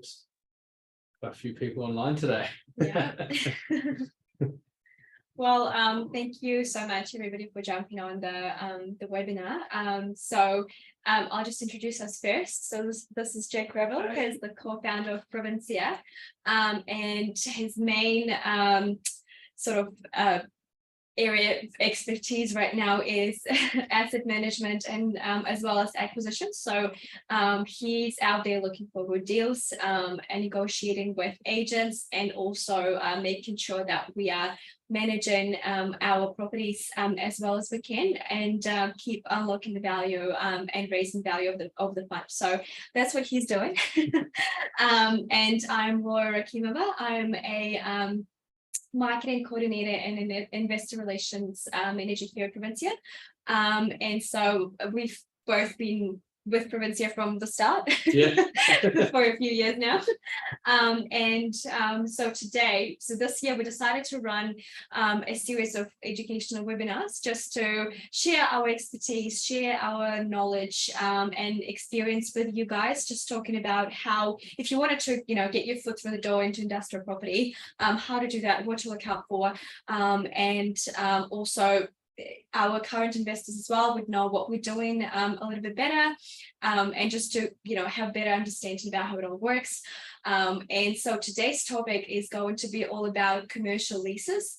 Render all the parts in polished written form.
There's quite a few people online today. Yeah. Well, thank you so much, everybody, for jumping on the webinar. I'll just introduce us first. So this is Jack Revel, who's the co-founder of Provincia, and his main sort of area of expertise right now is asset management and as well as acquisitions. So he's out there looking for good deals and negotiating with agents, and also making sure that we are managing our properties as well as we can, and keep unlocking the value and raising value of the fund. So that's what he's doing. And I'm Laura Rakimova. I'm a marketing coordinator and an investor relations manager here at Provincia. And so we've both been with Provincia from the start, yeah. For a few years now. So this year we decided to run a series of educational webinars just to share our expertise, share our knowledge and experience with you guys, just talking about how, if you wanted to, get your foot through the door into industrial property, how to do that, what to look out for, and also our current investors as well would know what we're doing a little bit better, and just to have better understanding about how it all works. And so today's topic is going to be all about commercial leases.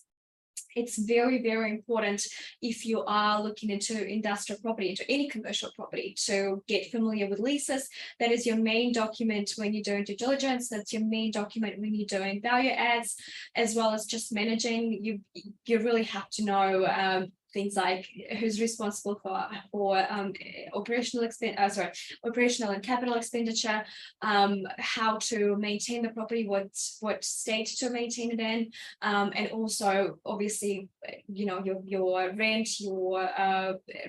It's very, very important if you are looking into industrial property, into any commercial property, to get familiar with leases. That is your main document when you're doing due diligence. That's your main document when you're doing value adds, as well as just managing. You really have to know things like who's responsible for operational and capital expenditure, how to maintain the property, what state to maintain it in, and also obviously your rent, your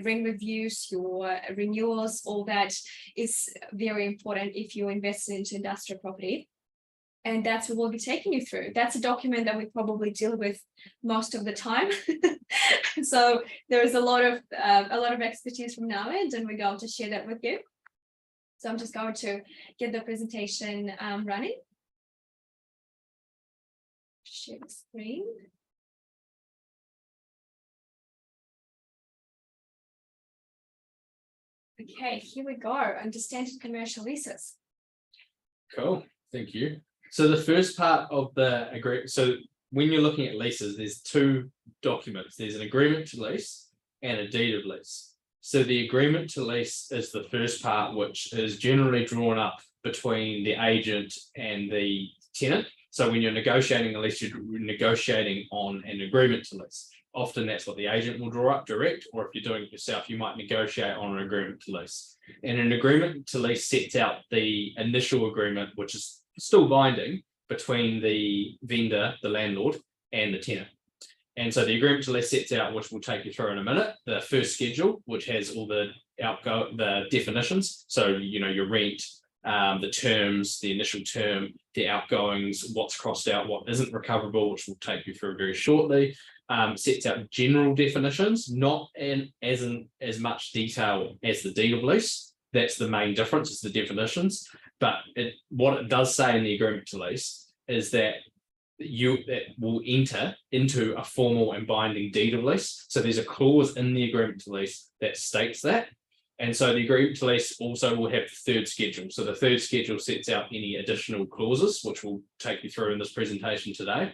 rent reviews, your renewals. All that is very important if you invest into industrial property. And that's what we'll be taking you through. That's a document that we probably deal with most of the time. So there is a lot of expertise from our end, and we're going to share that with you. So I'm just going to get the presentation running. Share the screen. Okay, here we go. Understanding commercial leases. Cool, thank you. So the first part of the agreement, so when you're looking at leases, there's two documents. There's an agreement to lease and a deed of lease. So the agreement to lease is the first part, which is generally drawn up between the agent and the tenant. So when you're negotiating a lease, you're negotiating on an agreement to lease. Often that's what the agent will draw up direct, or if you're doing it yourself, you might negotiate on an agreement to lease. And an agreement to lease sets out the initial agreement, which is still binding between the vendor, the landlord, and the tenant. And so the agreement to lease sets out, which we'll take you through in a minute, the first schedule, which has all the definitions. So, your rent, the terms, the initial term, the outgoings, what's crossed out, what isn't recoverable, which we'll take you through very shortly. Sets out general definitions, not in as much detail as the deed of lease. That's the main difference, is the definitions. But what it does say in the agreement to lease is that it will enter into a formal and binding deed of lease. So there's a clause in the agreement to lease that states that. And so the agreement to lease also will have the third schedule. So the third schedule sets out any additional clauses, which we'll take you through in this presentation today.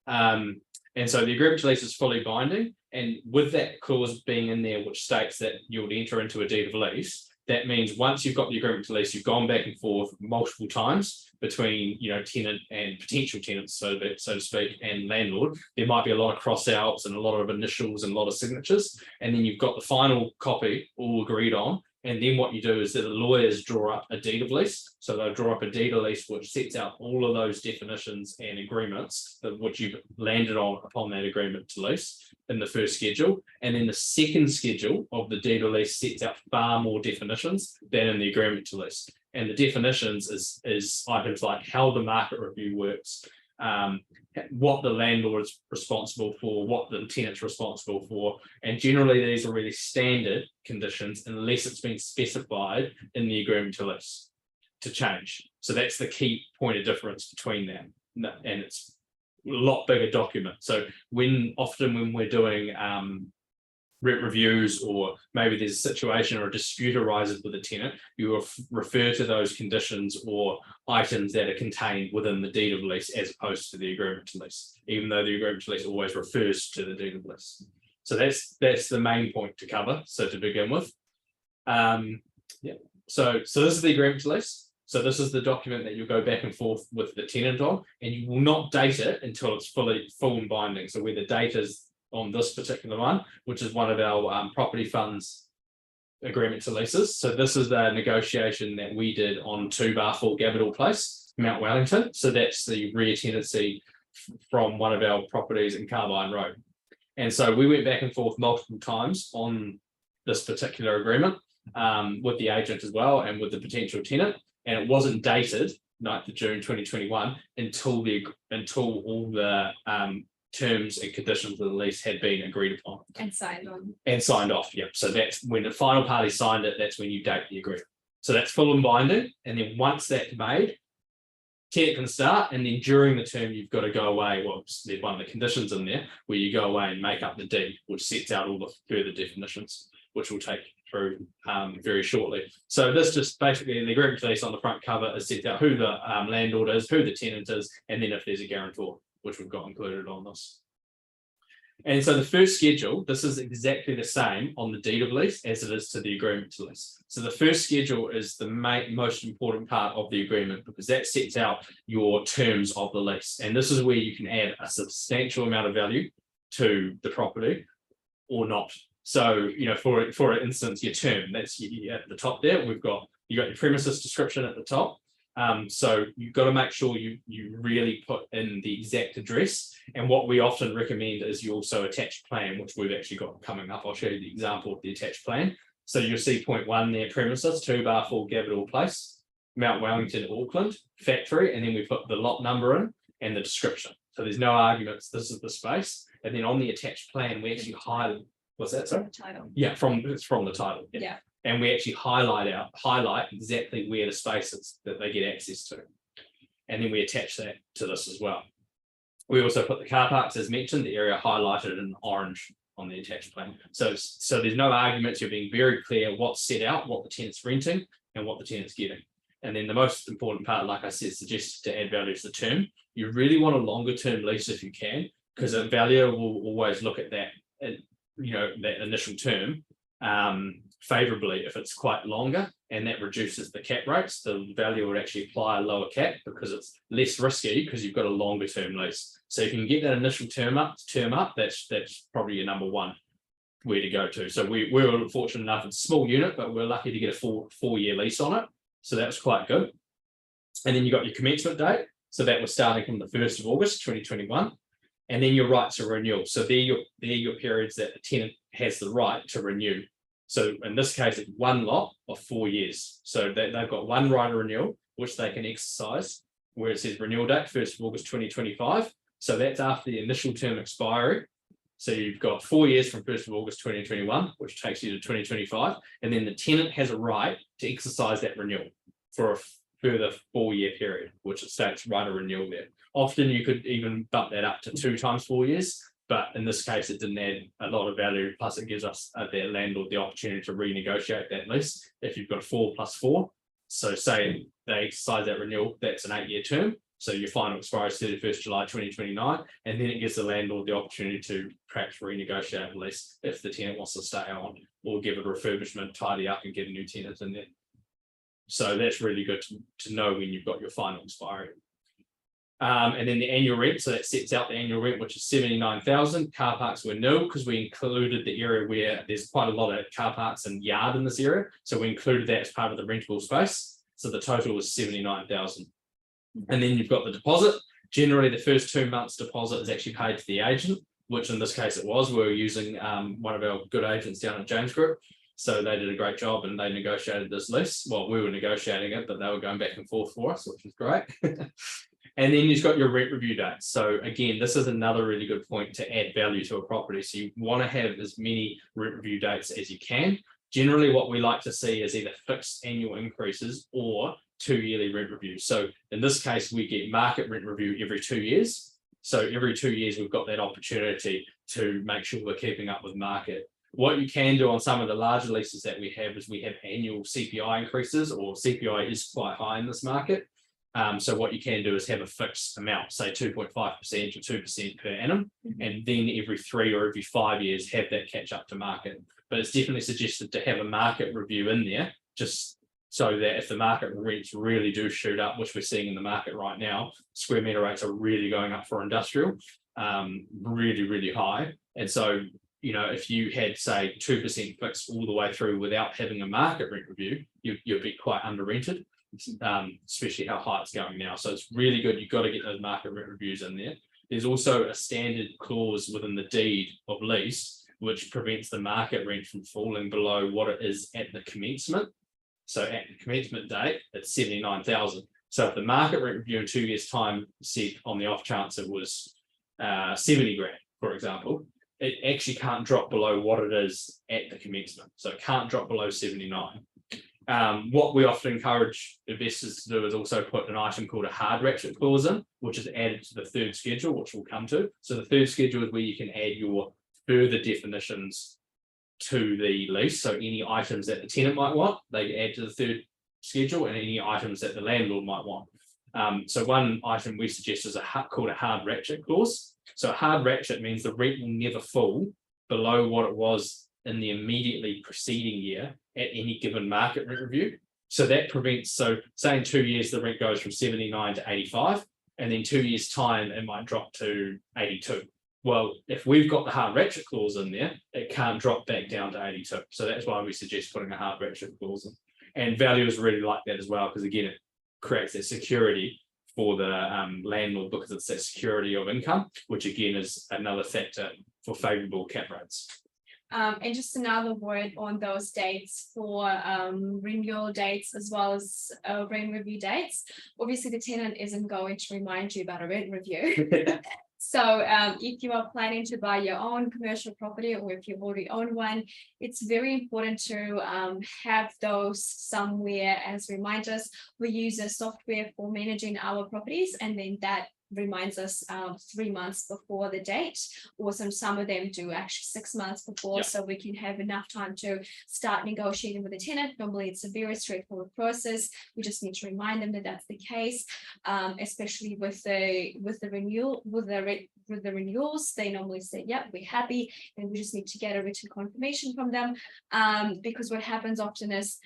And so the agreement to lease is fully binding. And with that clause being in there, which states that you would enter into a deed of lease, that means once you've got the agreement to lease, you've gone back and forth multiple times between, tenant and potential tenants, so to speak, and landlord. There might be a lot of cross outs and a lot of initials and a lot of signatures. And then you've got the final copy all agreed on. And then what you do is that the lawyers draw up a deed of lease. So they'll draw up a deed of lease, which sets out all of those definitions and agreements that which you've landed on upon that agreement to lease in the first schedule. And then the second schedule of the deed of lease sets out far more definitions than in the agreement to lease. And the definitions is items like how the market review works, what the landlord is responsible for, what the tenant's responsible for, and generally these are really standard conditions unless it's been specified in the agreement to lease. to change. So that's the key point of difference between them, and it's a lot bigger document. So often when we're doing rent reviews, or maybe there's a situation or a dispute arises with a tenant, you will refer to those conditions or items that are contained within the deed of lease as opposed to the agreement to lease, even though the agreement to lease always refers to the deed of lease. So that's the main point to cover. So to begin with, yeah. So this is the agreement to lease. So this is the document that you'll go back and forth with the tenant on, and you will not date it until it's full and binding. So where the date is on this particular one, which is one of our property funds agreement to leases. So this is the negotiation that we did on 2 Gabadal Place, Mount Wellington. So that's the rear tenancy from one of our properties in Carbine Road. And so we went back and forth multiple times on this particular agreement with the agent as well, and with the potential tenant. And it wasn't dated 9th of June 2021 until all the terms and conditions of the lease had been agreed upon and signed on. And signed off. Yep. So that's when the final party signed it, that's when you date the agreement. So that's full and binding. And then once that's made, tenant can start, and then during the term you've got to go away. Well, there's one of the conditions in there where you go away and make up the deed, which sets out all the further definitions, which we'll take through very shortly. So this just basically, the agreement to lease on the front cover is set out who the landlord is, who the tenant is, and then if there's a guarantor, which we've got included on this. And so the first schedule, this is exactly the same on the deed of lease as it is to the agreement to lease. So the first schedule is the most important part of the agreement, because that sets out your terms of the lease. And this is where you can add a substantial amount of value to the property or not. So, for instance, your term, that's at the top there, you got your premises description at the top. So you've got to make sure you really put in the exact address. And what we often recommend is you also attach plan, which we've actually got coming up. I'll show you the example of the attached plan. So you'll see point 1 there, premises, 2 Gabadal Place, Mount Wellington, Auckland, factory, and then we put the lot number in and the description. So there's no arguments, this is the space. And then on the attached plan, we actually highlight, what's that, sorry? Title. Yeah, it's from the title. Yeah. And we actually highlight exactly where the space is that they get access to. And then we attach that to this as well. We also put the car parks, as mentioned, the area highlighted in orange on the attached plan. So there's no arguments, you're being very clear what's set out, what the tenant's renting and what the tenant's getting. And then the most important part, like I said, suggested to add value to the term. You really want a longer term lease if you can, because a valuer will always look at that, that initial term favorably if it's quite longer, and that reduces the cap rates. The value would actually apply a lower cap because it's less risky because you've got a longer term lease. So if you can get that initial term up, that's probably your number one where to go to. So we were fortunate enough, it's a small unit, but we're lucky to get a four-year lease on it. So that was quite good. And then you got your commencement date. So that was starting from the 1st of August 2021. And then your rights of renewal. So they're your periods that the tenant has the right to renew. So in this case, it's one lot of 4 years. So they've got one right of renewal, which they can exercise, where it says renewal date, 1st of August 2025. So that's after the initial term expiry. So you've got 4 years from 1st of August 2021, which takes you to 2025. And then the tenant has a right to exercise that renewal for a further 4-year period, which it states right of renewal there. Often you could even bump that up to 2 times 4 years. But in this case, it didn't add a lot of value. Plus, it gives us their landlord the opportunity to renegotiate that lease if you've got 4 + 4. So say they exercise that renewal, that's an 8-year term. So your final expiry is 31st July 2029. And then it gives the landlord the opportunity to perhaps renegotiate a lease if the tenant wants to stay on, or give it a refurbishment, tidy up and get a new tenant in there. So that's really good to know when you've got your final expiry. And then the annual rent, so that sets out the annual rent, which is 79,000. Car parks were nil because we included the area where there's quite a lot of car parks and yard in this area. So we included that as part of the rentable space. So the total was 79,000. And then you've got the deposit. Generally, the first 2 months deposit is actually paid to the agent, which in this case it was. We were using one of our good agents down at James Group. So they did a great job and they negotiated this lease. Well, we were negotiating it, but they were going back and forth for us, which was great. And then you've got your rent review dates. So again, this is another really good point to add value to a property. So you want to have as many rent review dates as you can. Generally, what we like to see is either fixed annual increases or 2 yearly rent reviews. So in this case, we get market rent review every 2 years. So every 2 years, we've got that opportunity to make sure we're keeping up with market. What you can do on some of the larger leases that we have is we have annual CPI increases, or CPI is quite high in this market. So what you can do is have a fixed amount, say 2.5% or 2% per annum, and then every 3 or every 5 years have that catch up to market. But it's definitely suggested to have a market review in there, just so that if the market rents really do shoot up, which we're seeing in the market right now, square meter rates are really going up for industrial, really, really high. And so, you know, if you had, say, 2% fixed all the way through without having a market rent review, you'd be quite under rented, especially how high it's going now. So it's really good. You've got to get those market rent reviews in there. There's also a standard clause within the deed of lease, which prevents the market rent from falling below what it is at the commencement. So at the commencement date, it's 79,000. So if the market rent review in 2 years' time said on the off chance it was 70 grand, for example, it actually can't drop below what it is at the commencement. So it can't drop below 79. What we often encourage investors to do is also put an item called a hard ratchet clause in, which is added to the third schedule, which we'll come to. So the third schedule is where you can add your further definitions to the lease. So any items that the tenant might want, they add to the third schedule, and any items that the landlord might want. So one item we suggest is called a hard ratchet clause. So a hard ratchet means the rent will never fall below what it was in the immediately preceding year at any given market rent review. So that prevents, so say in 2 years, the rent goes from 79 to 85, and then 2 years' time, it might drop to 82. Well, if we've got the hard ratchet clause in there, it can't drop back down to 82. So that's why we suggest putting a hard ratchet clause in. And valuers really like that as well, because again, it creates that security for the landlord, because it's that security of income, which again is another factor for favourable cap rates. And just another word on those dates for renewal dates as well as rent review dates. Obviously, the tenant isn't going to remind you about a rent review. So if you are planning to buy your own commercial property, or if you already own one, it's very important to have those somewhere as reminders. We use a software for managing our properties, and then that reminds us 3 months before the date, or some of them do actually 6 months before. Yep. So we can have enough time to start negotiating with the tenant. Normally it's a very straightforward process. We just need to remind them that that's the case, especially with the renewal, with the renewals. They normally say, yep, we're happy, and we just need to get a written confirmation from them, because what happens often is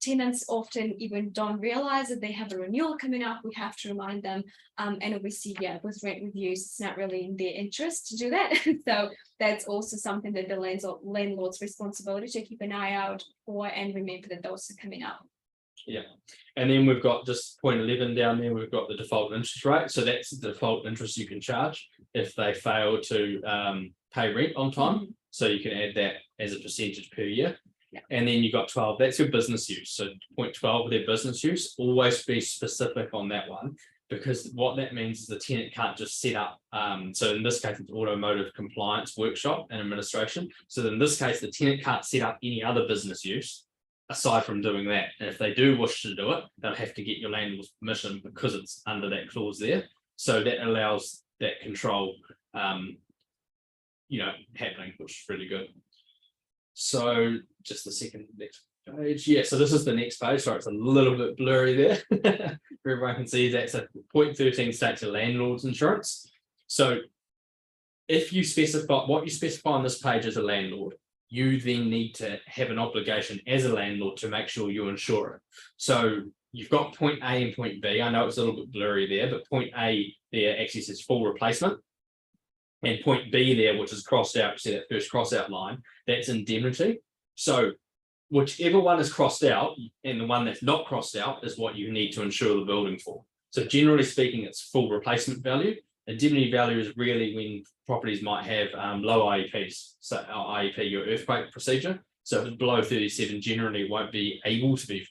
tenants often even don't realize that they have a renewal coming up. We have to remind them, and obviously, yeah, with rent reviews, it's not really in their interest to do that. So that's also something that the landlord's responsibility to keep an eye out for, and remember that those are coming up. Yeah, and then we've got just point 11 down there. We've got the default interest rate. So that's the default interest you can charge if they fail to pay rent on time. So you can add that as a percentage per year. Yeah. And then you got 12, that's your business use. So point 12, their business use, always be specific on that one, because what that means is the tenant can't just set up. So in this case, it's automotive compliance workshop and administration. So in this case, the tenant can't set up any other business use aside from doing that. And if they do wish to do it, they'll have to get your landlord's permission, because it's under that clause there. So that allows that control, happening, which is really good. So just the next page. Yeah, so this is the next page. Sorry, it's a little bit blurry there. Everyone can see that. So point 13 states a landlord's insurance. So if you specify what you specify on this page as a landlord, you then need to have an obligation as a landlord to make sure you insure it. So you've got point A and point B. I know it's a little bit blurry there, but point A there actually says full replacement. And point B there, which is crossed out, you see that first cross out line, that's indemnity. So whichever one is crossed out, and the one that's not crossed out is what you need to insure the building for. So generally speaking, it's full replacement value. Indemnity value is really when properties might have low IEPs. So our IEP, your earthquake procedure. So if it's below 37, generally it won't be able to be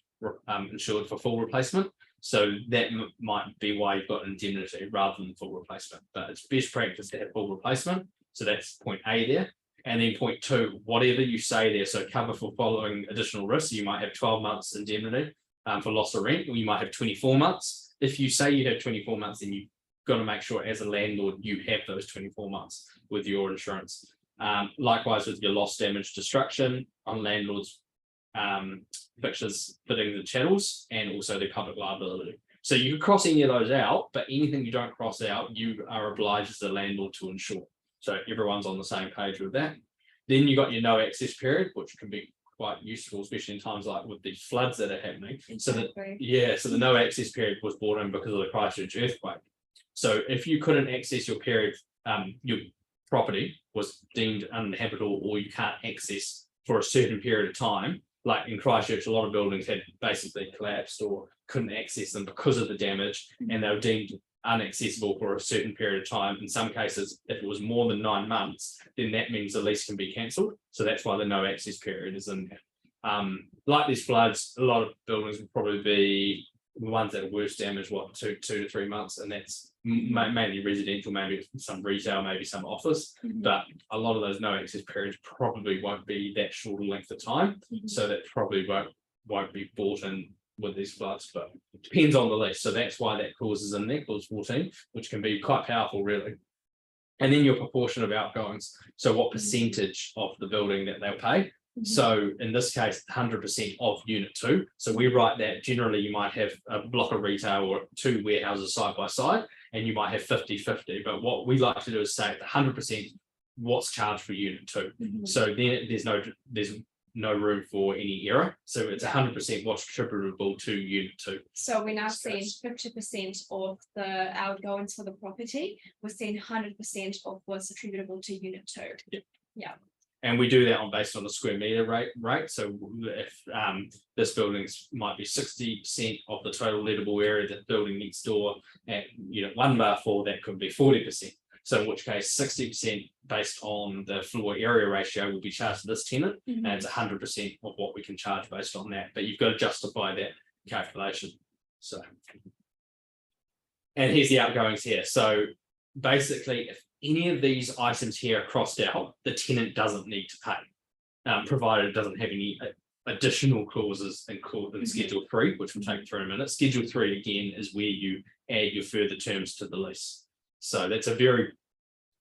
insured for full replacement. So that might be why you've got indemnity rather than full replacement. But it's best practice to have full replacement. So that's point A there. And then point 2, whatever you say there, so cover for following additional risks. You might have 12 months indemnity. for loss of rent, or you might have 24 months. If you say you have 24 months, then you've got to make sure as a landlord you have those 24 months with your insurance. Likewise with your loss, damage, destruction on landlords, fixtures, fittings and channels, and also the public liability. So you could cross any of those out, but anything you don't cross out, you are obliged as a landlord to insure. So everyone's on the same page with that. Then you got your no access period, which can be quite useful, especially in times like with these floods that are happening. So the no access period was brought in because of the Christchurch earthquake. So if you couldn't access your period, your property was deemed uninhabitable, or you can't access for a certain period of time, like in Christchurch, a lot of buildings had basically collapsed or couldn't access them because of the damage, and they were deemed inaccessible for a certain period of time. In some cases, if it was more than 9 months, then that means the lease can be cancelled. So that's why the no access period is in there. Like these floods, a lot of buildings will probably be the ones that are worst damaged, what, 2 to 3 months, and that's mainly residential, maybe some retail, maybe some office, but a lot of those no access periods probably won't be that short a length of time, so that probably won't be bought in with these floods, but it depends on the lease. So that's why that clause is in there, clause 14, which can be quite powerful, really. And then your proportion of outgoings, so what percentage of the building that they'll pay. So in this case, 100% of unit 2. So we write that generally you might have a block of retail or 2 warehouses side by side, and you might have 50-50. But what we like to do is say 100% what's charged for unit 2. So then there's no room for any error. So it's 100% what's attributable to unit 2. So we're now saying 50% of the outgoings for the property. We're saying 100% of what's attributable to unit 2. Yeah. And we do that based on the square meter rate. So if this building's might be 60% of the total lettable area, the building next door at unit 1 bar 4, that could be 40%. So in which case 60% based on the floor area ratio will be charged to this tenant, and it's 100% of what we can charge based on that. But you've got to justify that calculation. So, and here's the outgoings here. So basically, if any of these items here are crossed out, the tenant doesn't need to pay, provided it doesn't have any additional clauses in Schedule 3, which we'll take through in a minute. Schedule 3 again is where you add your further terms to the lease. So that's a very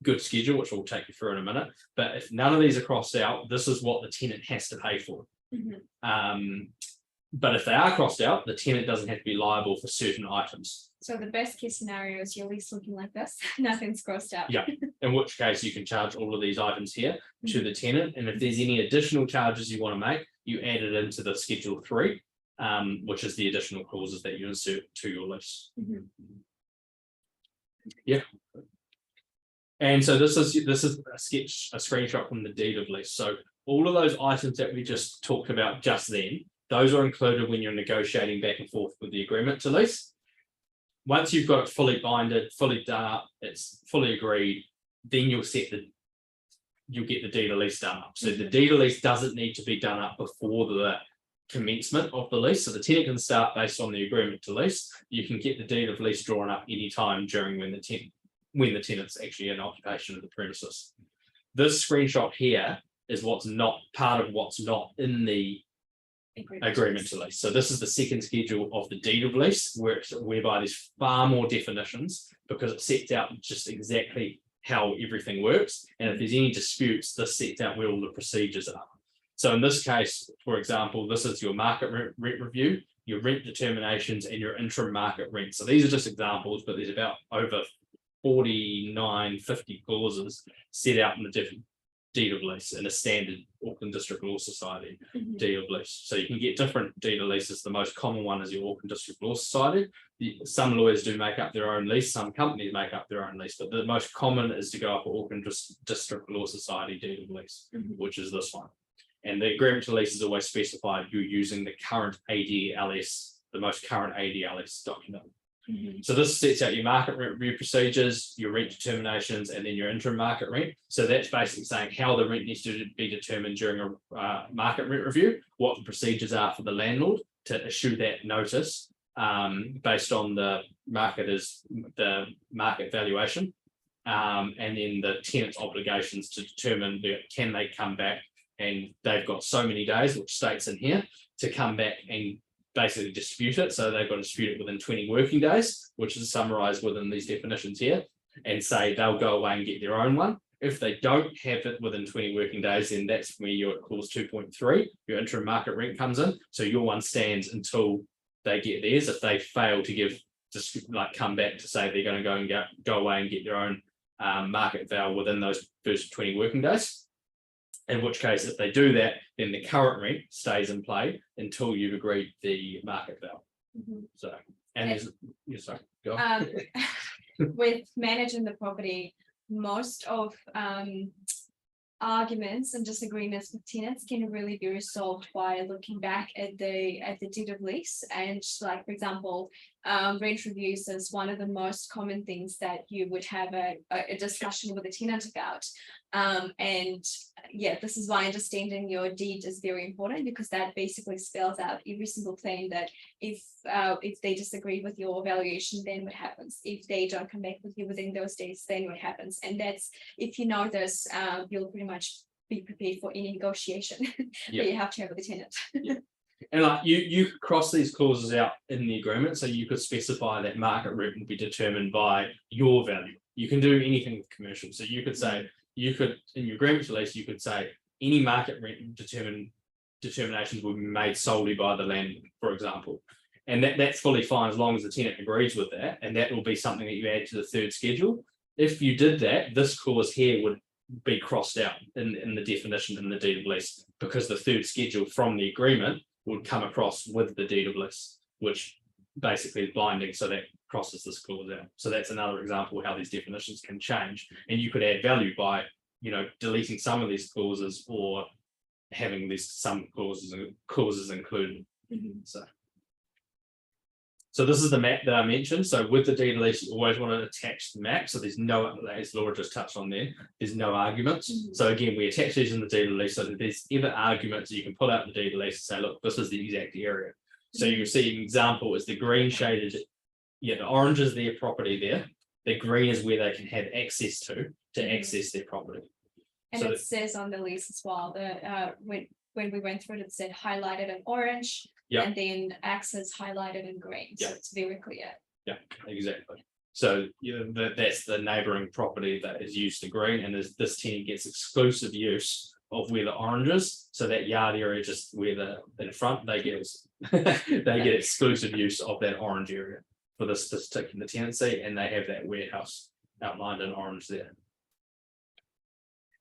good schedule, which we'll take you through in a minute. But if none of these are crossed out, this is what the tenant has to pay for. But if they are crossed out, the tenant doesn't have to be liable for certain items. So the best case scenario is your lease looking like this, nothing's crossed out. Yeah, in which case you can charge all of these items here to the tenant. And if there's any additional charges you want to make, you add it into the Schedule 3, which is the additional clauses that you insert to your lease. Yeah. And so this is a screenshot from the deed of lease. So all of those items that we just talked about just then, those are included when you're negotiating back and forth with the agreement to lease. Once you've got it fully binded, fully done up, it's fully agreed, then you'll get the deed of lease done up. So the deed of lease doesn't need to be done up before the commencement of the lease. So the tenant can start based on the agreement to lease. You can get the deed of lease drawn up anytime during when the tenant's actually in occupation of the premises. This screenshot here is what's not part of what's not in the agreement to lease. So this is the second schedule of the deed of lease, whereby there's far more definitions because it sets out just exactly how everything works. And if there's any disputes, this sets out where all the procedures are. So in this case, for example, this is your market rent review, your rent determinations, and your interim market rent. So these are just examples, but there's about over 49-50 clauses set out in the different deed of lease in a standard Auckland District Law Society deed of lease. So you can get different deed of leases. The most common one is your Auckland District Law Society. Some lawyers do make up their own lease, some companies make up their own lease, but the most common is to go up Auckland District Law Society deed of lease, which is this one. And the agreement to lease is always specified you're using the current ADLS, the most current ADLS document. So this sets out your market rent review procedures, your rent determinations, and then your interim market rent. So that's basically saying how the rent needs to be determined during a market rent review, what the procedures are for the landlord to issue that notice based on the market valuation, and then the tenant's obligations to determine can they come back, and they've got so many days, which states in here, to come back and basically dispute it. So they've got to dispute it within 20 working days, which is summarized within these definitions here, and say they'll go away and get their own one. If they don't have it within 20 working days, then that's where your clause 2.3, your interim market rent comes in. So your one stands until they get theirs. If they fail to give, just like come back to say they're going to go and go away and get their own market val within those first 20 working days. In which case, if they do that, then the current rent stays in play until you've agreed the market val. So, and there's, yeah, sorry, go on. With managing the property, most of arguments and disagreements with tenants can really be resolved by looking back at the deed of lease. And like, for example, rent reviews is one of the most common things that you would have a discussion with a tenant about. And yeah, this is why understanding your deed is very important, because that basically spells out every single thing that if they disagree with your valuation, then what happens. If they don't come back with you within those days, then what happens. And that's, if you know this, you'll pretty much be prepared for any negotiation that you have to have with the tenant. And like you could cross these clauses out in the agreement, so you could specify that market rent will be determined by your value. You can do anything with commercial. So you could say, you could, in your agreement release, you could say any market rent determinations will be made solely by the landlord, for example. And that's fully fine as long as the tenant agrees with that, and that will be something that you add to the third schedule. If you did that, this clause here would be crossed out in the definition in the deed of lease, because the third schedule from the agreement would come across with the deed of lease, which basically is binding, so that crosses this clause out. So that's another example of how these definitions can change, and you could add value by, you know, deleting some of these clauses or having these some clauses included. So this is the map that I mentioned. So with the deed of lease, you always want to attach the map. So there's no, as Laura just touched on there, there's no arguments. So again, we attach these in the deed of lease, so that there's ever arguments, you can pull out the deed of lease and say, look, this is the exact area. So you see an example is the green shaded, the orange is their property there. The green is where they can have access to access their property. And so it says on the lease as well that when we went through it, it said highlighted in orange. And then access highlighted in green. So it's very clear. Yeah, exactly. So that's the neighboring property that is used to green, and this tenant gets exclusive use of where the orange is. So that yard area, just where in front, they get they get exclusive use of that orange area for this particular tenancy, and they have that warehouse outlined in orange there.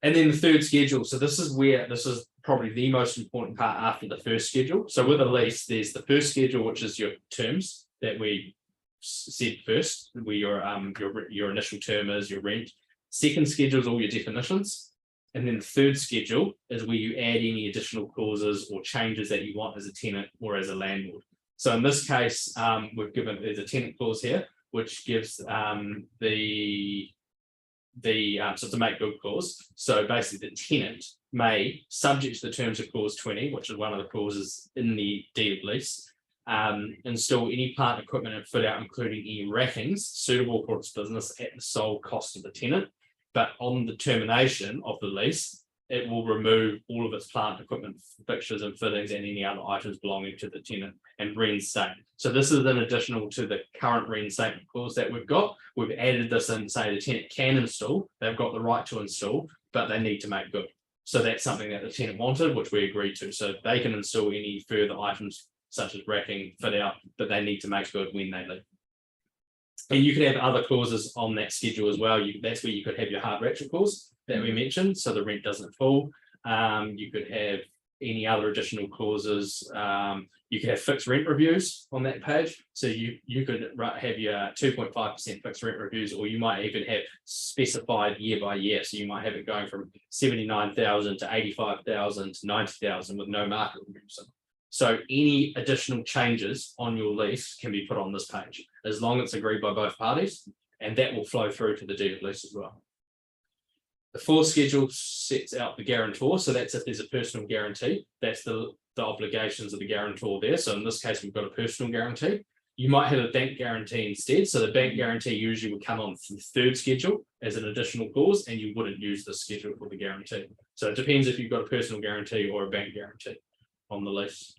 And then the third schedule. So this is probably the most important part after the first schedule. So with a lease, there's the first schedule, which is your terms that we said first, where your initial term is, your rent. Second schedule is all your definitions. And then the third schedule is where you add any additional clauses or changes that you want as a tenant or as a landlord. So in this case, there's a tenant clause here, which gives so it's a make good clause. So basically the tenant may, subject to the terms of clause 20, which is one of the clauses in the deed of lease, install any plant, equipment and fit out, including any rackings suitable for its business at the sole cost of the tenant. But on the termination of the lease, it will remove all of its plant, equipment, fixtures and fittings and any other items belonging to the tenant and reinstate. So this is an additional to the current reinstatement clause that we've got. We've added this in, say the tenant can install, they've got the right to install, but they need to make good. So that's something that the tenant wanted, which we agreed to. So they can install any further items such as racking, fit out, but they need to make good when they leave. And you can have other clauses on that schedule as well. That's where you could have your hard ratchet clause that we mentioned, so the rent doesn't fall. You could have any other additional clauses. You could have fixed rent reviews on that page. So you could have your 2.5% fixed rent reviews, or you might even have specified year by year. So you might have it going from 79,000 to 85,000 to 90,000 with no market reviews. So any additional changes on your lease can be put on this page, as long as it's agreed by both parties, and that will flow through to the deed of lease as well. The fourth schedule sets out the guarantor. So that's if there's a personal guarantee, that's the obligations of the guarantor there. So in this case, we've got a personal guarantee. You might have a bank guarantee instead. So the bank guarantee usually would come on the third schedule as an additional clause, and you wouldn't use the schedule for the guarantee. So it depends if you've got a personal guarantee or a bank guarantee on the lease.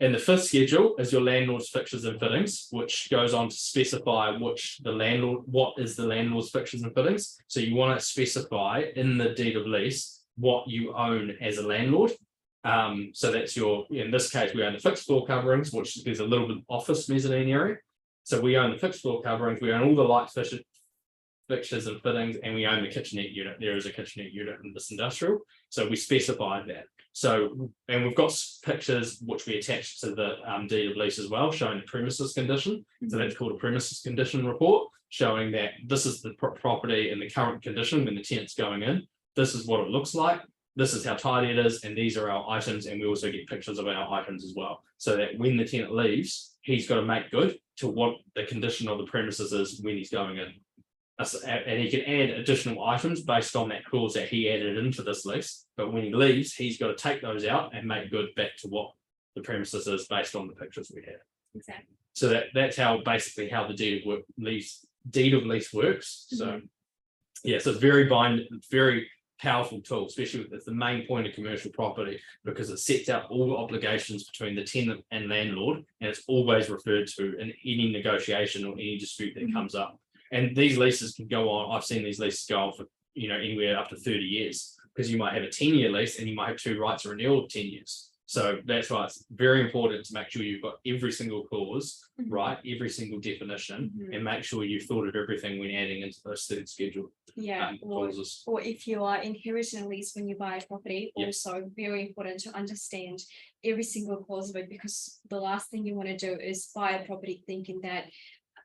And the fifth schedule is your landlord's fixtures and fittings, which goes on to specify what is the landlord's fixtures and fittings. So you want to specify in the deed of lease what you own as a landlord. So that's in this case, we own the fixed floor coverings, which there's a little bit of office mezzanine area. So we own the fixed floor coverings, we own all the light fixtures and fittings, and we own the kitchenette unit. There is a kitchenette unit in this industrial. So we specified that. So, and we've got pictures which we attach to the deed of lease as well, showing the premises condition. So that's called a premises condition report, showing that this is the property in the current condition when the tenant's going in. This is what it looks like. This is how tidy it is, and these are our items, and we also get pictures of our items as well. So that when the tenant leaves, he's got to make good to what the condition of the premises is when he's going in. And he can add additional items based on that clause that he added into this lease. But when he leaves, he's got to take those out and make good back to what the premises is based on the pictures we have. Exactly. So that's how basically how the deed of lease works. So yeah, so it's very powerful tool, especially if it's the main point of commercial property, because it sets out all the obligations between the tenant and landlord, and it's always referred to in any negotiation or any dispute that comes up. And these leases can go on. I've seen these leases go on for anywhere up to 30 years, because you might have a 10-year lease and you might have 2 rights of renewal of 10 years. So that's why it's very important to make sure you've got every single clause, right? Every single definition, and make sure you've thought of everything when adding into those third schedule. Yeah, clauses. or if you are inheriting a lease when you buy a property, also very important to understand every single clause of it, because the last thing you want to do is buy a property thinking that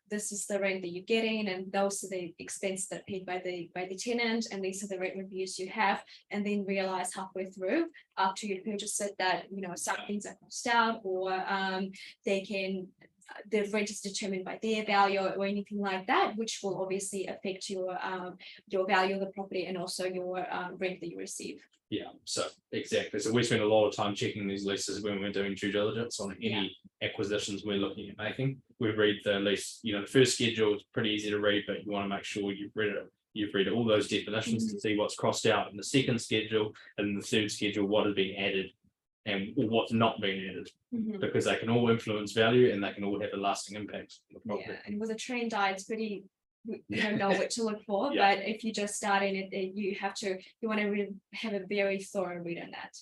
this is the rent that you're getting, and those are the expenses that are paid by the tenant, and these are the rent reviews you have, and then realize halfway through after you purchase it that some things are crossed out, or the rent is determined by their value or anything like that, which will obviously affect your value of the property and also your rent that you receive. Yeah, so exactly. So we spend a lot of time checking these leases when we're doing due diligence on any acquisitions we're looking at making. We read the lease, the first schedule is pretty easy to read, but you want to make sure you've read it. You've read all those definitions to see what's crossed out in the second schedule, and in the third schedule, what is being added and what's not being added, because they can all influence value and they can all have a lasting impact on the property. Yeah, and with a trained eye, it's pretty, you don't know what to look for, but if you just start in it, you want to really have a very thorough read on that.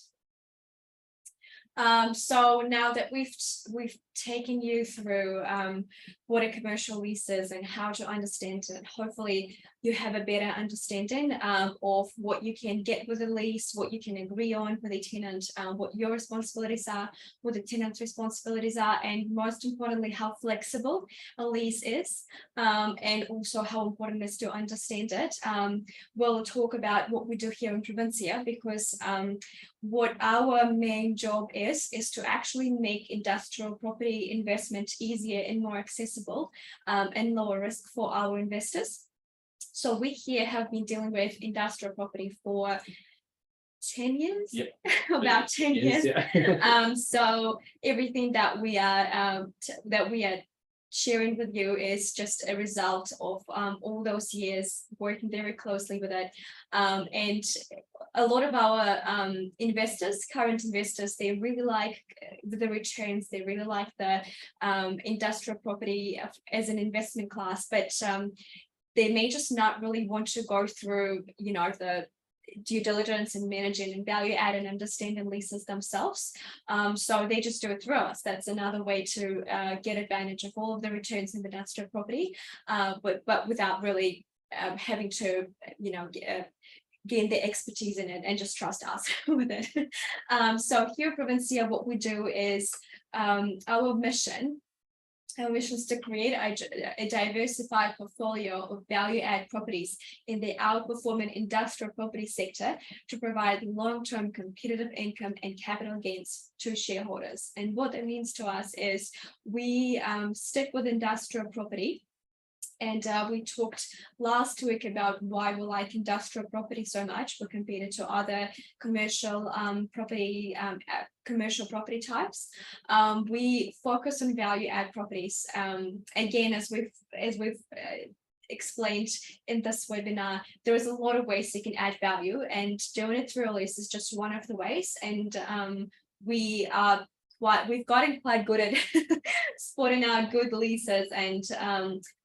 So now that we've taken you through what a commercial lease is and how to understand it, hopefully you have a better understanding of what you can get with a lease, what you can agree on with a tenant, what your responsibilities are, what the tenant's responsibilities are, and most importantly, how flexible a lease is, and also how important it is to understand it. We'll talk about what we do here in Provincia, because what our main job is to actually make industrial property investment easier and more accessible, and lower risk for our investors. So we here have been dealing with industrial property for 10 years, about 10 years. So everything that we are sharing with you is just a result of all those years working very closely with it, and a lot of our current investors, they really like the returns, they really like the industrial property as an investment class, but they may just not really want to go through the due diligence and managing and value add and understanding leases themselves. So they just do it through us. That's another way to get advantage of all of the returns in the industrial property, but without really having to gain the expertise in it and just trust us with it. So here at Provincia, what we do is our mission is to create a diversified portfolio of value-add properties in the outperforming industrial property sector to provide long-term competitive income and capital gains to shareholders. And what that means to us is we stick with industrial property. And we talked last week about why we like industrial property so much. We compared it to other commercial property types. We focus on value add properties. Again, as we've explained in this webinar, there is a lot of ways you can add value, and doing it through a lease is just one of the ways. And we are we've gotten quite good at spotting out good leases and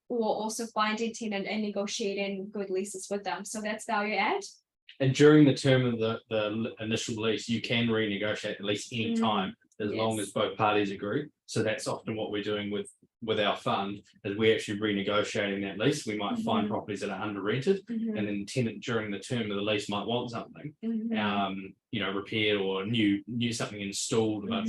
or also finding tenant and negotiating good leases with them. So that's value add. And during the term of the initial lease, you can renegotiate the lease any time as long as both parties agree. So that's often what we're doing with our fund, is we're actually renegotiating that lease. We might find properties that are under rented, and then the tenant during the term of the lease might want something, repaired or new something installed, but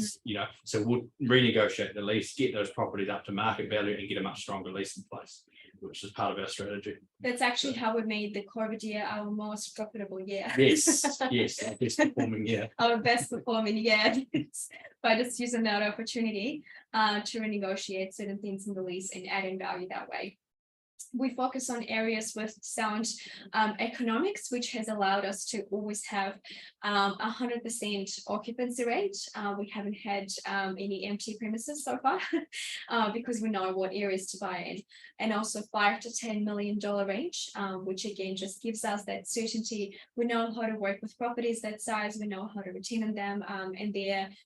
so we'll renegotiate the lease, get those properties up to market value, and get a much stronger lease in place, which is part of our strategy. That's actually how we made the COVID year our most profitable year. Yes, our best performing year. Our best performing year. By just using that opportunity to renegotiate certain things in the lease and adding value that way. We focus on areas with sound economics, which has allowed us to always have 100% occupancy rate. We haven't had any empty premises so far because we know what areas to buy in, and also $5 to $10 million range, which again just gives us that certainty. We know how to work with properties that size, we know how to retain them, and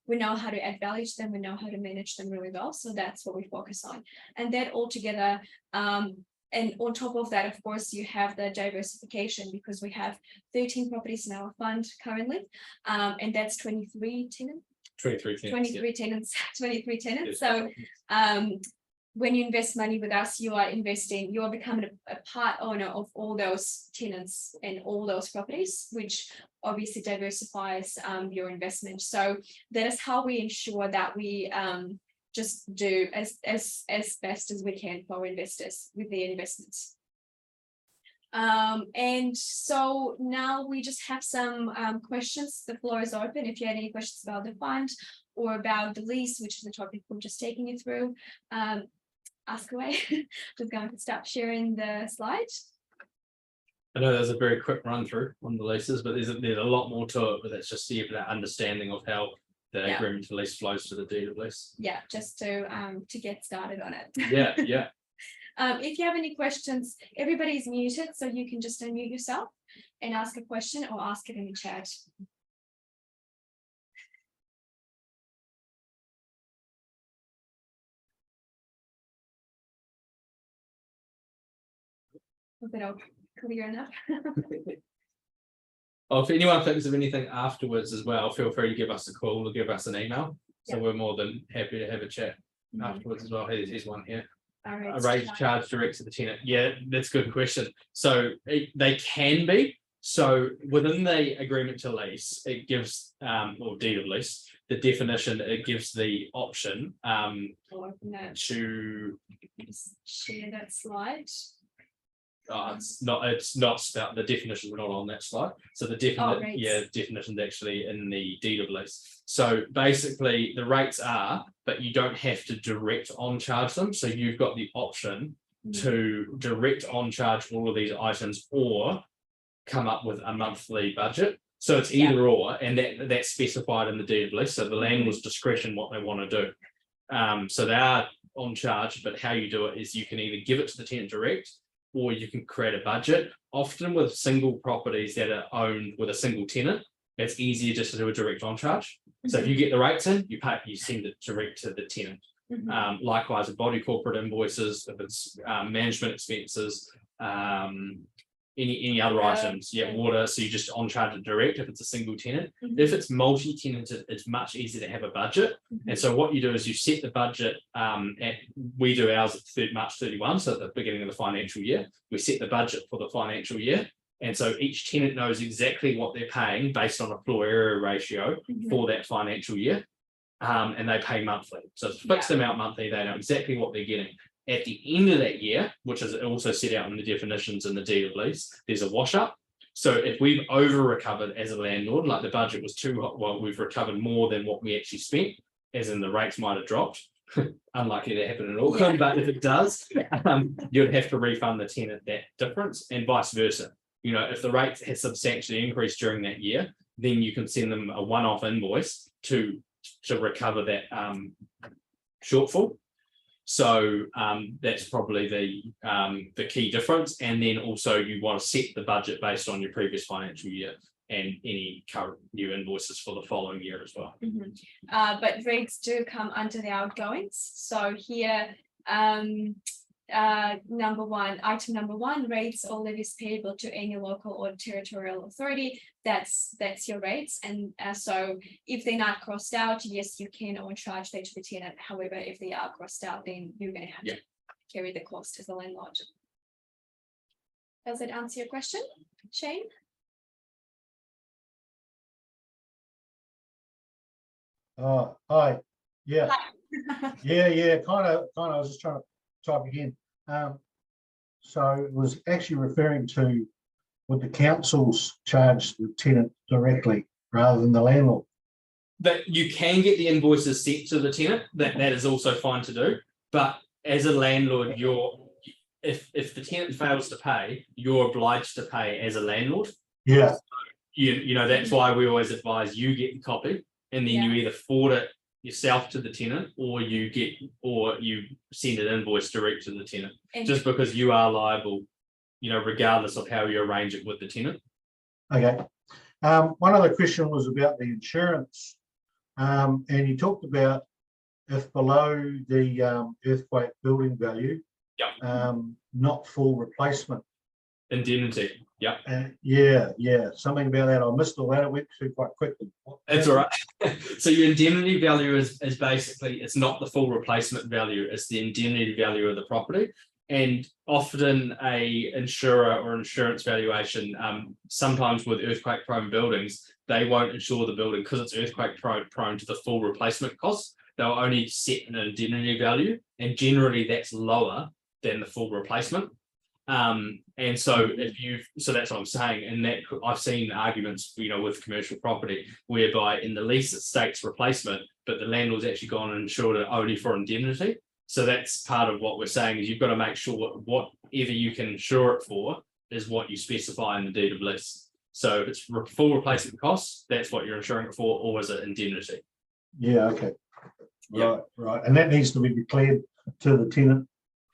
we know how to add value to them, we know how to manage them really well. So that's what we focus on, and that all together. And on top of that, of course, you have the diversification, because we have 13 properties in our fund currently, and that's 23 tenants. 23 tenants. Yes. So when you invest money with us, you are becoming a part owner of all those tenants and all those properties, which obviously diversifies your investment. So that is how we ensure that we just do as best as we can for our investors with their investments. And so now we just have some questions. The floor is open. If you had any questions about the fund or about the lease, which is the topic we're just taking you through, ask away. Just going to start sharing the slide. I know there's a very quick run through on the leases, but there's a lot more to it, but that's just that understanding of how the agreement to lease flows to the deed of lease. Yeah, just to get started on it. Yeah. If you have any questions, everybody's muted, so you can just unmute yourself and ask a question or ask it in the chat. Was it all clear enough? Oh, if anyone thinks of anything afterwards as well, feel free to give us a call or give us an email. So we're more than happy to have a chat afterwards as well. Here's one here. A raised charge direct to the tenant. Yeah, that's a good question. So they can be. So within the agreement to lease, it gives or deed of lease, the definition, it gives the option to share that slide. It's not spelled, the definitions are not on that slide. So the definition's actually in the deed of lease. So basically the rates are, but you don't have to direct on charge them. So you've got the option to direct on charge all of these items or come up with a monthly budget. So it's either or, and that's specified in the deed of lease. So the landlord's discretion what they want to do. So they are on charge, but how you do it is you can either give it to the tenant direct, or you can create a budget. Often with single properties that are owned with a single tenant, it's easier just to do a direct on charge. So if you get the rates in, you send it direct to the tenant. Likewise, with body corporate invoices, if it's management expenses, any other items, water. So you just on charge it direct if it's a single tenant. If it's multi-tenanted, it's much easier to have a budget. And so what you do is you set the budget we do ours at March 31, so at the beginning of the financial year, we set the budget for the financial year. And so each tenant knows exactly what they're paying based on a floor area ratio for that financial year. And they pay monthly. So it's a fixed amount monthly, they know exactly what they're getting. At the end of that year, which is also set out in the definitions in the deed of lease, there's a wash up. So if we've over recovered as a landlord, like the budget was too hot, well, we've recovered more than what we actually spent, as in the rates might have dropped. Unlikely to happen in Auckland, but if it does, you'd have to refund the tenant that difference, and vice versa. You know, if the rate has substantially increased during that year, then you can send them a one-off invoice to recover that shortfall. So that's probably the key difference. And then also you want to set the budget based on your previous financial year. and any current new invoices for the following year as well. But rates do come under the outgoings. So here, item number one, rates or levies payable to any local or territorial authority. That's your rates. And so if they're not crossed out, yes, you can own charge that to the tenant. However, if they are crossed out, then you're going to have to carry the cost as a landlord. Does that answer your question, Shane? Hi. Yeah. Yeah. Kind of. I was just trying to type again. So it was actually referring to would the councils charge the tenant directly rather than the landlord? That you can get the invoices sent to the tenant. That is also fine to do. But as a landlord, if the tenant fails to pay, you're obliged to pay as a landlord. Yeah. You know that's why we always advise you get the copy, and then you either forward it yourself to the tenant, or you send an invoice direct to the tenant. Just because you are liable, regardless of how you arrange it with the tenant. Okay. One other question was about the insurance, and you talked about if below the earthquake building value, not full replacement. Indemnity. Yeah, something about that. I missed all that. It went through quite quickly. It's all right. So your indemnity value is basically, it's not the full replacement value, it's the indemnity value of the property. And often a insurer or insurance valuation, sometimes with earthquake prone buildings, they won't insure the building because it's earthquake prone to the full replacement cost. They'll only set an indemnity value, and generally that's lower than the full replacement. And so so that's what I'm saying. And that I've seen arguments, with commercial property whereby in the lease it states replacement, but the landlord's actually gone and insured it only for indemnity. So that's part of what we're saying is you've got to make sure whatever you can insure it for is what you specify in the deed of lease. So if it's full replacement costs, that's what you're insuring it for, or is it indemnity? Yeah, okay. Right. And that needs to be declared to the tenant.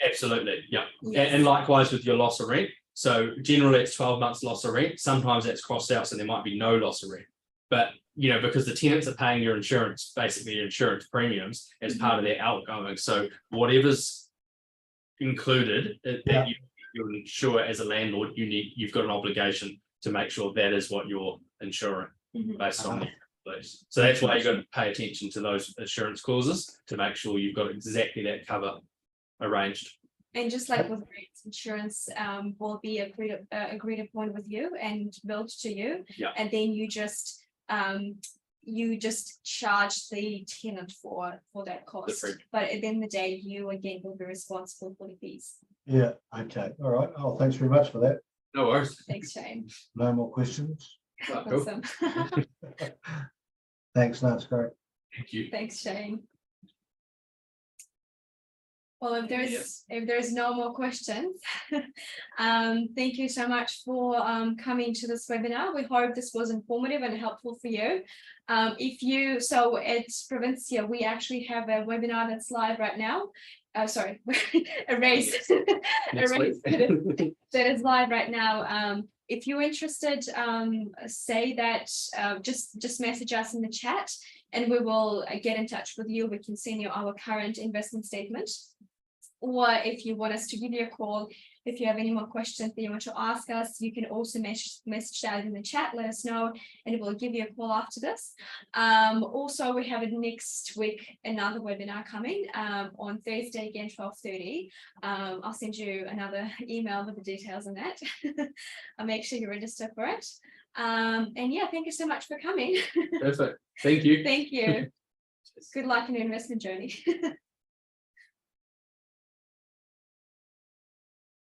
Absolutely, yeah. And likewise with your loss of rent. So generally it's 12 months loss of rent. Sometimes that's crossed out, so there might be no loss of rent. But because the tenants are paying your insurance, basically your insurance premiums as part of their outgoing. So whatever's included that you insure as a landlord, you've got an obligation to make sure that is what you're insuring based on the lease. So that's why you've got to pay attention to those insurance clauses to make sure you've got exactly that cover arranged. And just like with rates, insurance will be agreed upon with you and billed to you, and then you just charge the tenant for that cost. But at the end of the day, you again will be responsible for the fees. Yeah. Okay. All right. Oh, thanks very much for that. No worries. Thanks, Shane. No more questions. Awesome. Thanks. That's great. Thank you. Thanks, Shane. Well, if there's no more questions, thank you so much for coming to this webinar. We hope this was informative and helpful for you. So at Provincia, we actually have a webinar that's live right now. Sorry, a race that is live right now. If you're interested, say that, just message us in the chat and we will get in touch with you. We can send you our current investment statement. Or if you want us to give you a call, if you have any more questions that you want to ask us, you can also message that in the chat, let us know, and we'll give you a call after this. Also, we have next week another webinar coming on Thursday, again, 12:30. I'll send you another email with the details on that. I'll make sure you register for it. And yeah, thank you so much for coming. Perfect. Thank you. Thank you. Good luck in your investment journey.